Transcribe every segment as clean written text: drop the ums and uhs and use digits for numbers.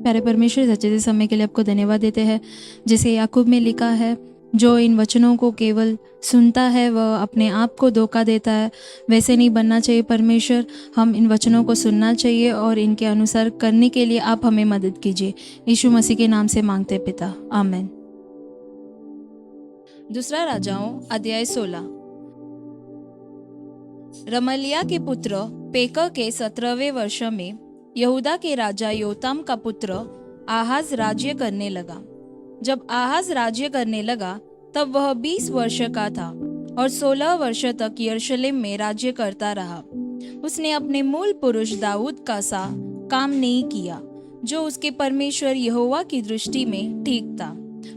प्यारे परमेश्वर, सच्चे से समय के लिए आपको धन्यवाद देते हैं। जैसे याकूब में लिखा है, जो इन वचनों को केवल सुनता है वह अपने आप को धोखा देता है। वैसे नहीं बनना चाहिए परमेश्वर, हम इन वचनों को सुनना चाहिए और इनके अनुसार करने के लिए आप हमें मदद कीजिए। यीशु मसीह के नाम से मांगते पिता, आमीन। दूसरा राजाओं अध्याय 16। रमल्याह के पुत्र पेकह के 17वें वर्ष में यहूदा के राजा योताम का पुत्र आहाज राज्य करने लगा। जब आहाज राज्य करने लगा तब वह 20 वर्ष का था और 16 वर्ष तक यरूशलेम में राज्य करता रहा। उसने अपने मूल पुरुष दाऊद का सा काम नहीं किया, जो उसके परमेश्वर यहोवा की दृष्टि में ठीक था,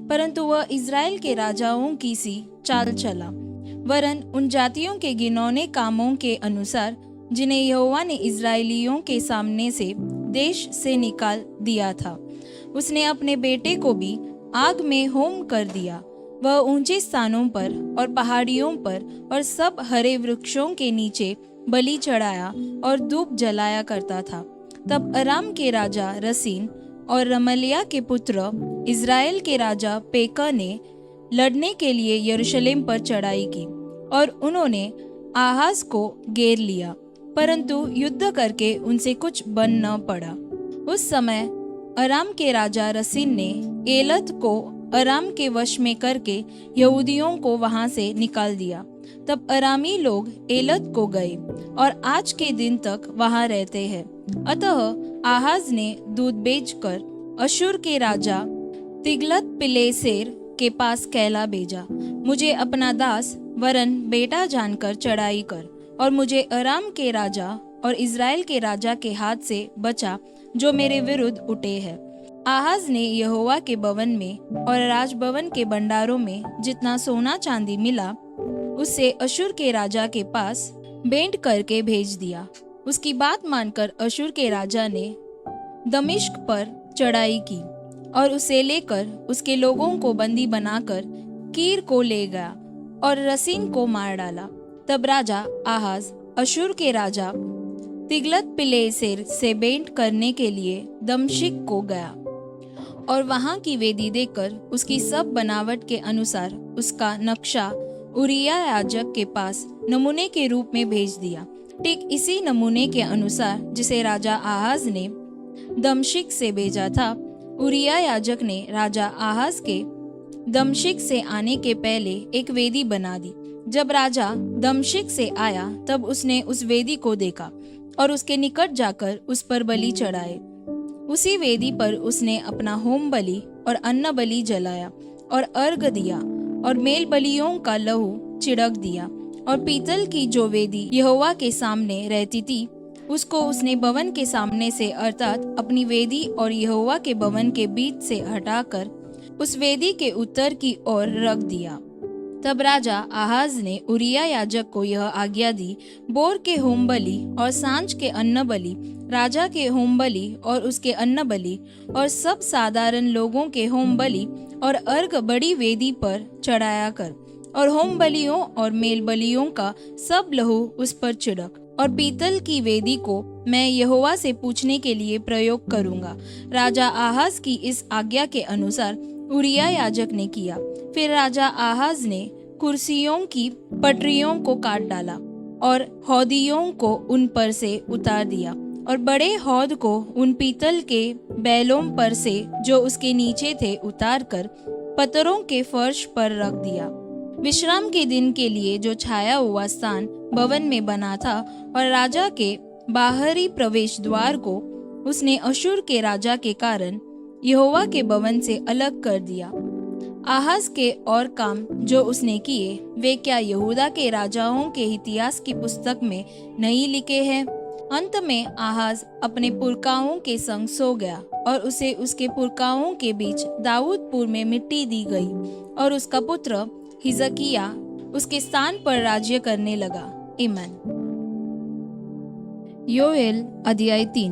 परंतु वह इज़राइल के राजाओं की सी चाल चला, वरन उन जातियों के घिनौने कामों के अनुसार जिन्हें यहोवा ने इज़राइलियों के सामने से देश से निकाल दिया था। उसने अपने बेटे को भी आग में होम कर दिया। वह ऊंचे स्थानों पर और पहाड़ियों पर और सब हरे वृक्षों के नीचे बलि चढ़ाया और धूप जलाया करता था। तब अराम के राजा रसीन और रमल्याह के पुत्र इज़राइल के राजा पेकह ने लड़ने के लिए यरूशलेम पर चढ़ाई की और उन्होंने आहाज को घेर लिया, परंतु युद्ध करके उनसे कुछ बन न पड़ा। उस समय अराम के राजा रसीन ने एलत को अराम के वश में करके यहूदियों को वहां से निकाल दिया। तब अरामी लोग एलत को गए और आज के दिन तक वहां रहते हैं। अतः आहाज ने दूत भेजकर अशूर के राजा तिग्लत-पिलेसेर के पास कहला भेजा, मुझे अपना दास वरन बेटा जानकर चढ़ाई कर और मुझे अराम के राजा और इज़राइल के राजा के हाथ से बचा, जो मेरे विरुद्ध उठे हैं। आहाज ने यहोवा के भवन में और राजभवन के भंडारों में जितना सोना चांदी मिला उससे अशूर के राजा के पास भेंट करके भेज दिया। उसकी बात मानकर अशूर के राजा ने दमिश्क पर चढ़ाई की और उसे लेकर उसके लोगों को बंदी बनाकर कीर को ले गया और रसीन को मार डाला। तब राजा आहाज अशूर के राजा तिग्लत-पिलेसेर से भेंट करने के लिए दमिश्क को गया और वहां की वेदी देखकर उसकी सब बनावट के अनुसार उसका नक्शा उरिय्याह याजक के पास नमूने के रूप में भेज दिया। ठीक इसी नमूने के अनुसार जिसे राजा आहाज ने दमिश्क से भेजा था, उरिय्याह याजक ने राजा आहाज के दमिश्क से आने के पहले एक वेदी बना दी। जब राजा दमिश्क से आया तब उसने उस वेदी को देखा और उसके निकट जाकर उस पर बलि चढ़ाए। उसी वेदी पर उसने अपना होम बलि और अन्न बलि जलाया और अर्घ दिया और मेल बलियों का लहू छिड़क दिया। और पीतल की जो वेदी यहोवा के सामने रहती थी उसको उसने भवन के सामने से अर्थात अपनी वेदी और यहोवा के भवन के बीच से हटाकर उस वेदी के उत्तर की ओर रख दिया। तब राजा आहाज ने उरिय्याह याजक को यह आज्ञा दी, बोर के होम बलि और सांझ के अन्न बलि, राजा के होम बलि और उसके अन्न बलि और सब साधारण लोगों के होम बलि और अर्घ बड़ी वेदी पर चढ़ाया कर और होम बलियों और मेल बलियों का सब लहू उस पर छिड़क। और पीतल की वेदी को मैं यहोवा से पूछने के लिए प्रयोग करूंगा। राजा आहाज की इस आज्ञा के अनुसार उरिय्याह याजक ने किया। फिर राजा आहाज ने कुर्सियों की पटरियों को काट डाला और हौदियों को उन पर से उतार दिया और बड़े हौद को उन पीतल के बैलों पर से जो उसके नीचे थे उतार कर पत्थरों के फर्श पर रख दिया। विश्राम के दिन के लिए जो छाया हुआ स्थान भवन में बना था और राजा के बाहरी प्रवेश द्वार को उसने अशूर के राजा के कारण यहोवा के भवन से अलग कर दिया। आहाज के और काम जो उसने किए वे क्या यहूदा के राजाओं के इतिहास की पुस्तक में नहीं लिखे हैं? अंत में आहाज अपने पुरखाओं के संग सो गया और उसे उसके पुरखाओं के बीच दाऊदपुर में मिट्टी दी गई और उसका पुत्र हिजकिय्याह उसके स्थान पर राज्य करने लगा। आमीन। योएल अध्याय 3।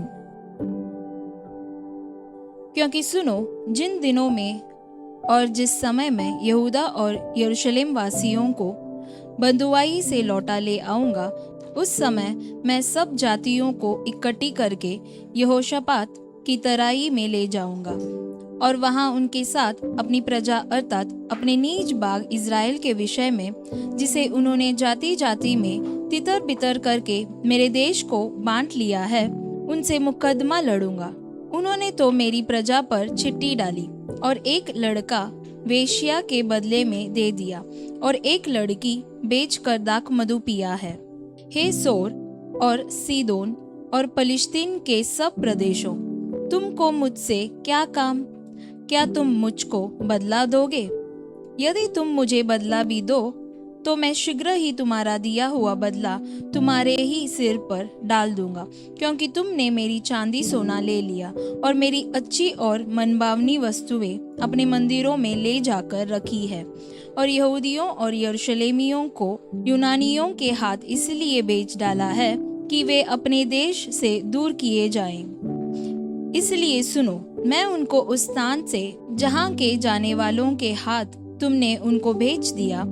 क्योंकि सुनो, जिन दिनों में और जिस समय में यहूदा और यरूशलेम वासियों को बंधुआई से लौटा ले आऊंगा, उस समय मैं सब जातियों को इकट्ठी करके यहोशापात की तराई में ले जाऊंगा और वहां उनके साथ अपनी प्रजा अर्थात अपने नीज बाग इज़राइल के विषय में, जिसे उन्होंने जाति जाति में तितर बितर करके मेरे देश को बांट लिया है, उनसे मुकदमा लड़ूंगा। उन्होंने तो मेरी प्रजा पर चिट्ठी डाली और एक लड़का वेश्या के बदले में दे दिया और एक लड़की बेचकर दाखमधु पिया है। हे सोर और सीदोन और पलिश्तीन के सब प्रदेशों, तुमको मुझसे क्या काम? क्या तुम मुझको बदला दोगे? यदि तुम मुझे बदला भी दो तो मैं शीघ्र ही तुम्हारा दिया हुआ बदला तुम्हारे ही सिर पर डाल दूंगा, क्योंकि तुमने मेरी चांदी सोना ले लिया और मेरी अच्छी और मनभावनी वस्तुएं अपने मंदिरों में ले जाकर रखी है, और यहूदियों और यरूशलेमियों को यूनानियों के हाथ इसलिए बेच डाला है कि वे अपने देश से दूर किए जाएं। इसलिए सुनो, मैं उनको उस स्थान से जहां के जाने वालों के हाथ तुमने उनको भेज दिया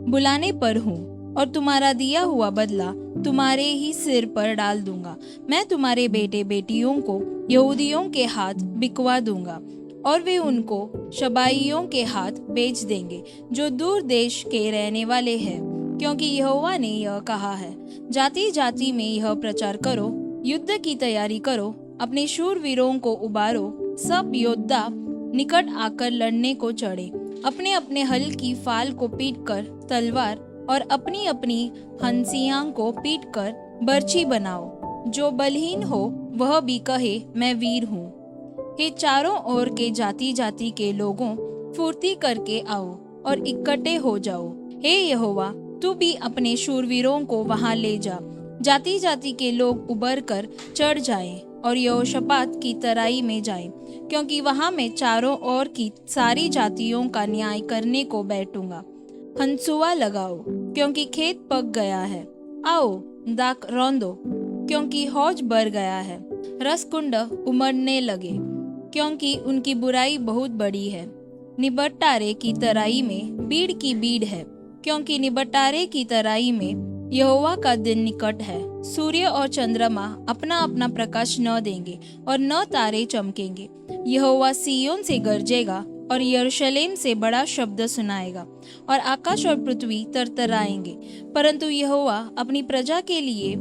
बुलाने पर हूँ, और तुम्हारा दिया हुआ बदला तुम्हारे ही सिर पर डाल दूंगा। मैं तुम्हारे बेटे बेटियों को यहूदियों के हाथ बिकवा दूंगा और वे उनको शबाइयों के हाथ बेच देंगे जो दूर देश के रहने वाले हैं, क्योंकि यहोवा ने यह कहा है, जाति जाति में यह प्रचार करो, युद्ध की तैयारी करो, अपने शूरवीरों को उबारो, सब योद्धा निकट आकर लड़ने को चढ़े, अपने अपने हल की फाल को पीटकर तलवार और अपनी अपनी हंसियां को पीटकर बर्छी बनाओ। जो बलहीन हो वह भी कहे मैं वीर हूँ। हे चारों ओर के जाति जाति के लोगों, फुर्ती करके आओ और इकट्ठे हो जाओ। हे यहोवा, तू भी अपने शूरवीरों को वहां ले जा। जाति जाति के लोग उबर कर चढ़ जाएं और यहोशापात की तराई में जाएं, क्योंकि वहां मैं चारों ओर की सारी जातियों का न्याय करने को बैठूंगा। हंसुआ लगाओ, क्योंकि खेत पक गया है। आओ दाख रौंदो, क्योंकि हौज भर गया है। रसकुंड उमड़ने लगे, क्योंकि उनकी बुराई बहुत बड़ी है। निबटारे की तराई में बीड़ की बीड़ है, क्योंकि निबटारे की तराई में यहोवा का दिन निकट है। सूर्य और चंद्रमा अपना अपना प्रकाश न देंगे और न तारे चमकेंगे। यहोवा सिय्योन से गरजेगा और यरूशलेम से बड़ा शब्द सुनाएगा, और आकाश और पृथ्वी तरतराएंगे। परंतु यहोवा अपनी प्रजा के लिए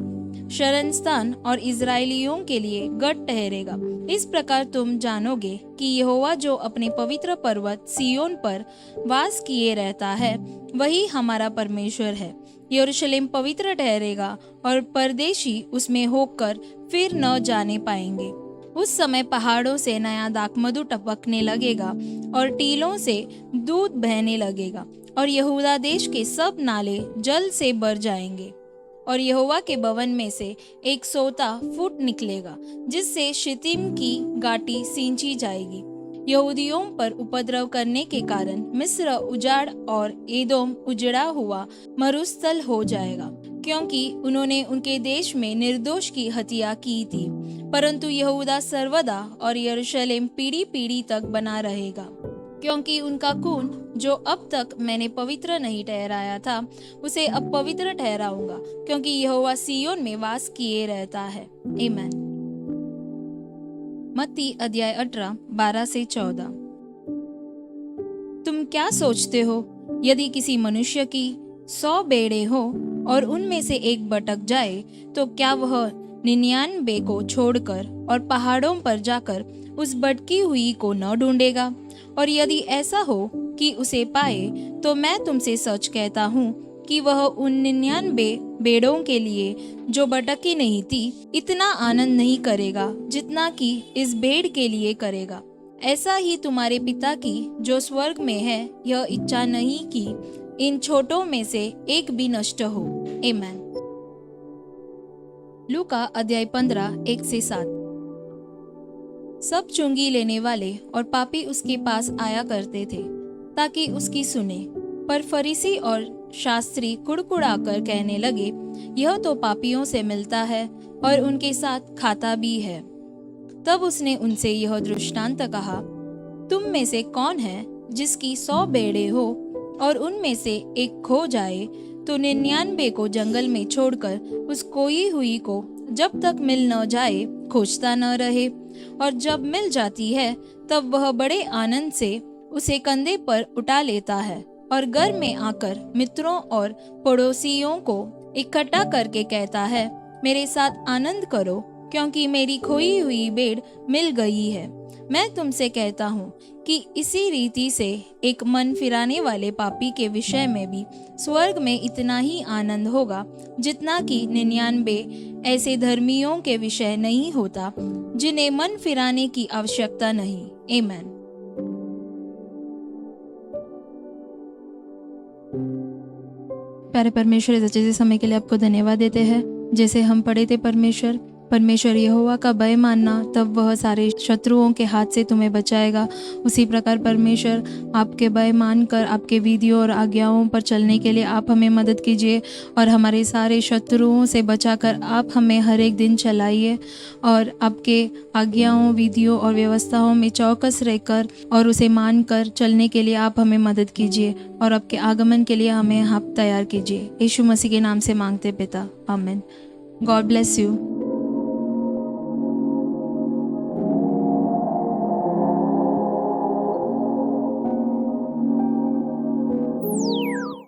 शरणस्थान और इज़राइलियों के लिए गढ़ ठहरेगा। इस प्रकार तुम जानोगे कि यहोवा जो अपने पवित्र पर्वत सिय्योन पर वास किए रहता है, वही हमारा परमेश्वर है। यरूशलेम पवित्र ठहरेगा और परदेशी उसमें होकर फिर न जाने पाएंगे। उस समय पहाड़ों से नया दाखमधु टपकने लगेगा और टीलों से दूध बहने लगेगा, और यहूदा देश के सब नाले जल से भर जाएंगे। और यहोवा के भवन में से एक सोता फूट निकलेगा, जिससे शित्तीम की घाटी सींची जाएगी। यहूदियों पर उपद्रव करने के कारण मिस्र उजाड़ और एदोम उजड़ा हुआ मरुस्थल हो जाएगा, क्योंकि उन्होंने उनके देश में निर्दोष की हत्या की थी। परंतु यहूदा सर्वदा और यरूशलेम पीढ़ी पीढ़ी तक बना रहेगा, क्योंकि उनका खून जो अब तक मैंने पवित्र नहीं ठहराया था, उसे अब पवित्र ठहराऊंगा, क्योंकि यहोवा सिय्योन में वास किए रहता है। आमीन। मत्ती अध्याय 18 12 से 14। तुम क्या सोचते हो, यदि किसी मनुष्य की 100 भेड़ें हो और उनमें से एक भटक जाए, तो क्या वह 99 को छोड़कर और पहाड़ों पर जाकर उस भटकी हुई को न ढूंढेगा? और यदि ऐसा हो कि उसे पाए, तो मैं तुमसे सच कहता हूँ कि वह उन 99 भेड़ों के लिए जो भटकी नहीं थी, इतना आनंद नहीं करेगा जितना कि इस भेड़ के लिए करेगा। ऐसा ही तुम्हारे पिता की जो स्वर्ग में है यह इच्छा नहीं कि इन छोटों में से एक भी नष्ट हो। आमीन। लूका अध्याय 15 1 से 7। सब चुंगी लेने वाले और पापी उसके पास आया करते थे ताकि उसकी सुने, पर फरीसी और शास्त्री कुड़कुड़ाकर कहने लगे, यह तो पापियों से मिलता है और उनके साथ खाता भी है। तब उसने उनसे यह दृष्टांत कहा, तुम में से कौन है जिसकी 100 भेड़ें हो और उनमें से एक खो जाए, तो 99 को जंगल में छोड़कर उस खोई हुई को जब तक मिल न जाए खोजता न रहे। और जब मिल जाती है तब वह बड़े आनंद से उसे कंधे पर उठा लेता है और घर में आकर मित्रों और पड़ोसियों को इकट्ठा करके कहता है, मेरे साथ आनंद करो क्योंकि मेरी खोई हुई भेड़ मिल गई है। मैं तुमसे कहता हूँ कि इसी रीति से एक मन फिराने वाले पापी के विषय में भी स्वर्ग में इतना ही आनंद होगा जितना कि 99 ऐसे धर्मियों के विषय नहीं होता जिन्हें मन फिराने की आवश्यकता नहीं। आमीन। प्यारे परमेश्वर, इस अच्छे से समय के लिए आपको धन्यवाद देते हैं। जैसे हम पढ़े थे परमेश्वर यहोवा का भय मानना, तब वह सारे शत्रुओं के हाथ से तुम्हें बचाएगा। उसी प्रकार परमेश्वर आपके भय मानकर आपके विधियों और आज्ञाओं पर चलने के लिए आप हमें मदद कीजिए और हमारे सारे शत्रुओं से बचाकर आप हमें हर एक दिन चलाइए और आपके आज्ञाओं, विधियों और व्यवस्थाओं में चौकस रहकर और उसे मानकर चलने के लिए आप हमें मदद कीजिए और आपके आगमन के लिए हमें आप तैयार कीजिए। यीशु मसीह के नाम से मांगते पिता, आमीन। God bless you.